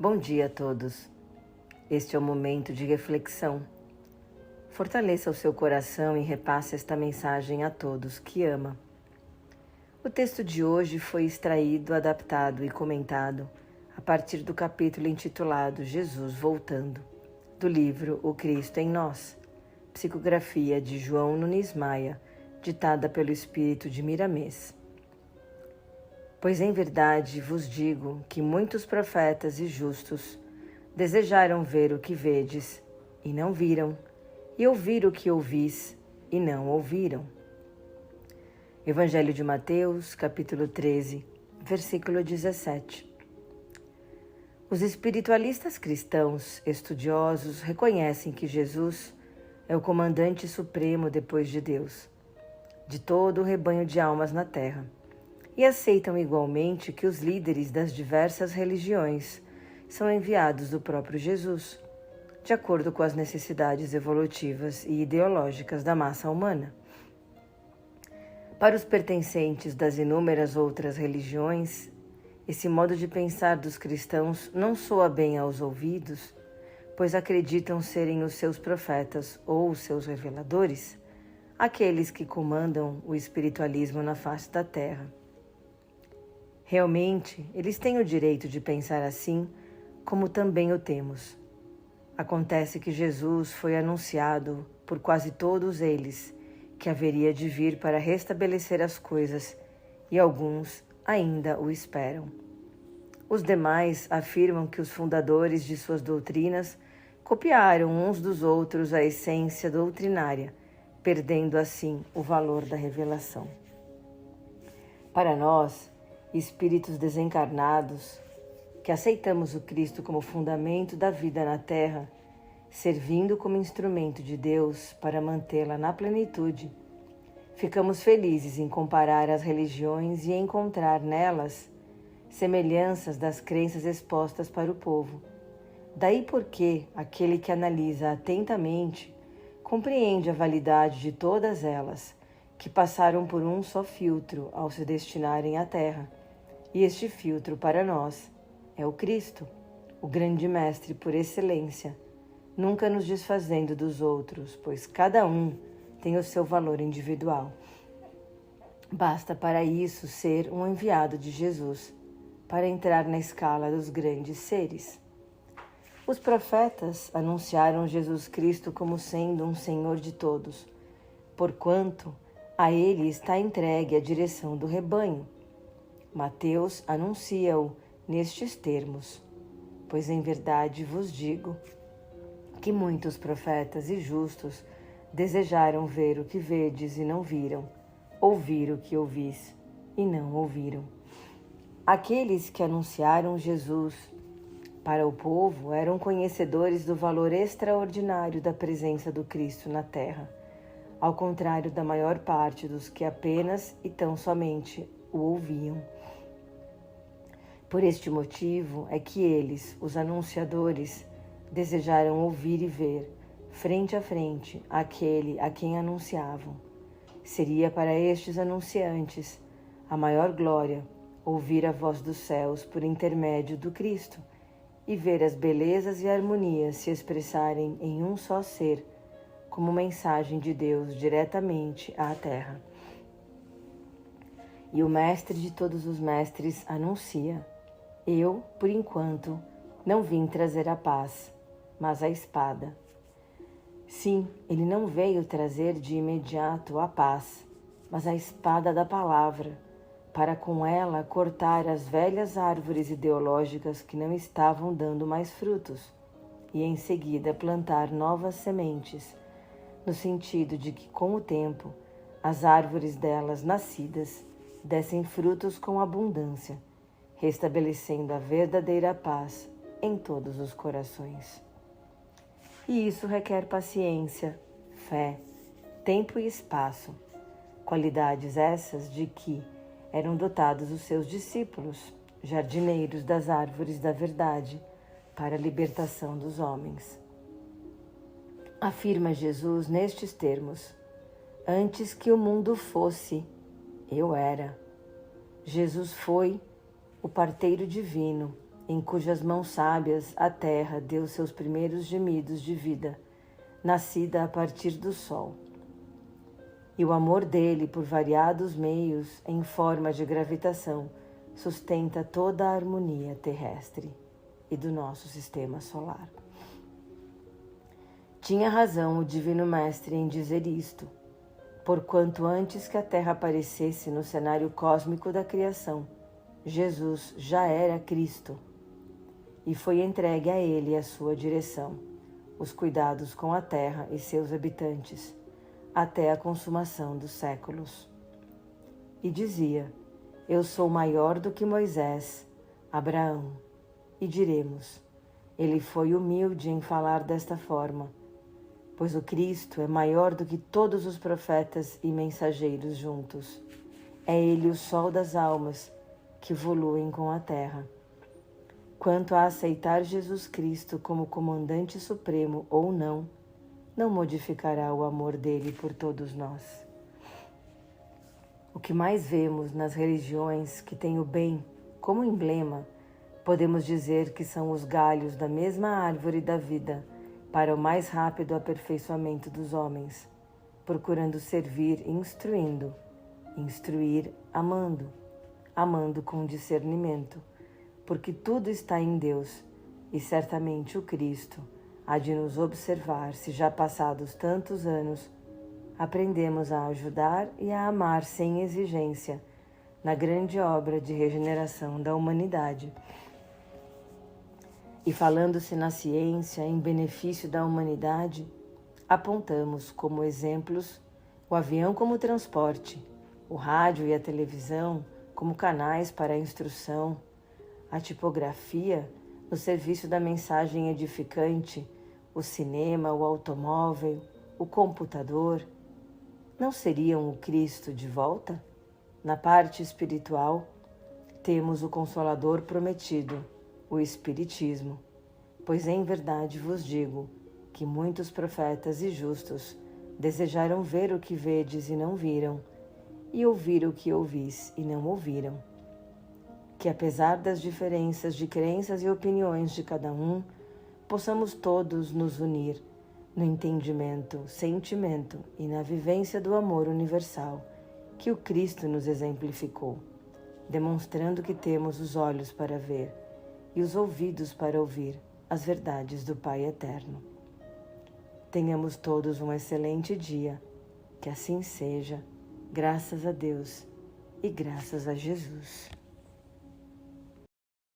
Bom dia a todos. Este é o momento de reflexão. Fortaleça o seu coração e repasse esta mensagem a todos que ama. O texto de hoje foi extraído, adaptado e comentado a partir do capítulo intitulado Jesus Voltando, do livro O Cristo em Nós, psicografia de João Nunes Maia, ditada pelo Espírito de Miramês. Pois em verdade vos digo que muitos profetas e justos desejaram ver o que vedes e não viram, e ouvir o que ouvis e não ouviram. Evangelho de Mateus, capítulo 13, versículo 17. Os espiritualistas cristãos estudiosos reconhecem que Jesus é o comandante supremo depois de Deus, de todo o rebanho de almas na terra, e aceitam igualmente que os líderes das diversas religiões são enviados do próprio Jesus, de acordo com as necessidades evolutivas e ideológicas da massa humana. Para os pertencentes das inúmeras outras religiões, esse modo de pensar dos cristãos não soa bem aos ouvidos, pois acreditam serem os seus profetas ou os seus reveladores, aqueles que comandam o espiritualismo na face da terra. Realmente, eles têm o direito de pensar assim, como também o temos. Acontece que Jesus foi anunciado por quase todos eles que haveria de vir para restabelecer as coisas, e alguns ainda o esperam. Os demais afirmam que os fundadores de suas doutrinas copiaram uns dos outros a essência doutrinária, perdendo assim o valor da revelação. Para nós, espíritos desencarnados, que aceitamos o Cristo como fundamento da vida na Terra, servindo como instrumento de Deus para mantê-la na plenitude, ficamos felizes em comparar as religiões e encontrar nelas semelhanças das crenças expostas para o povo. Daí porque aquele que analisa atentamente compreende a validade de todas elas, que passaram por um só filtro ao se destinarem à Terra. E este filtro para nós é o Cristo, o grande mestre por excelência, nunca nos desfazendo dos outros, pois cada um tem o seu valor individual. Basta para isso ser um enviado de Jesus, para entrar na escala dos grandes seres. Os profetas anunciaram Jesus Cristo como sendo um Senhor de todos, porquanto a Ele está entregue a direção do rebanho. Mateus anuncia-o nestes termos: pois em verdade vos digo que muitos profetas e justos desejaram ver o que vedes e não viram, ouvir o que ouvis e não ouviram. Aqueles que anunciaram Jesus para o povo eram conhecedores do valor extraordinário da presença do Cristo na terra, ao contrário da maior parte dos que apenas e tão somente o ouviam. Por este motivo é que eles, os anunciadores, desejaram ouvir e ver, frente a frente, aquele a quem anunciavam. Seria para estes anunciantes a maior glória ouvir a voz dos céus por intermédio do Cristo e ver as belezas e harmonias se expressarem em um só ser, como mensagem de Deus diretamente à terra. E o mestre de todos os mestres anuncia: eu, por enquanto, não vim trazer a paz, mas a espada. Sim, ele não veio trazer de imediato a paz, mas a espada da palavra, para com ela cortar as velhas árvores ideológicas que não estavam dando mais frutos, e em seguida plantar novas sementes, no sentido de que, com o tempo, as árvores delas nascidas dessem frutos com abundância, restabelecendo a verdadeira paz em todos os corações. E isso requer paciência, fé, tempo e espaço, qualidades essas de que eram dotados os seus discípulos, jardineiros das árvores da verdade, para a libertação dos homens. Afirma Jesus nestes termos: antes que o mundo fosse, eu era. Jesus foi o parteiro divino em cujas mãos sábias a terra deu seus primeiros gemidos de vida, nascida a partir do sol. E o amor dele por variados meios, em forma de gravitação, sustenta toda a harmonia terrestre e do nosso sistema solar. Tinha razão o Divino Mestre em dizer isto, porquanto antes que a Terra aparecesse no cenário cósmico da criação, Jesus já era Cristo, e foi entregue a ele a sua direção, os cuidados com a Terra e seus habitantes, até a consumação dos séculos. E dizia: eu sou maior do que Moisés, Abraão. E diremos: ele foi humilde em falar desta forma, pois o Cristo é maior do que todos os profetas e mensageiros juntos. É ele o sol das almas que evoluem com a terra. Quanto a aceitar Jesus Cristo como comandante supremo ou não, não modificará o amor dele por todos nós. O que mais vemos nas religiões que têm o bem como emblema, podemos dizer que são os galhos da mesma árvore da vida para o mais rápido aperfeiçoamento dos homens, procurando servir instruindo, instruir amando, amando com discernimento, porque tudo está em Deus e certamente o Cristo há de nos observar se já passados tantos anos aprendemos a ajudar e a amar sem exigência na grande obra de regeneração da humanidade. E falando-se na ciência em benefício da humanidade, apontamos como exemplos o avião como transporte, o rádio e a televisão como canais para a instrução, a tipografia no serviço da mensagem edificante, o cinema, o automóvel, o computador. Não seriam o Cristo de volta? Na parte espiritual, temos o Consolador prometido, o Espiritismo, pois em verdade vos digo que muitos profetas e justos desejaram ver o que vedes e não viram, e ouvir o que ouvis e não ouviram. Que apesar das diferenças de crenças e opiniões de cada um, possamos todos nos unir no entendimento, sentimento e na vivência do amor universal que o Cristo nos exemplificou, demonstrando que temos os olhos para ver e os ouvidos para ouvir as verdades do Pai Eterno. Tenhamos todos um excelente dia, que assim seja, graças a Deus e graças a Jesus.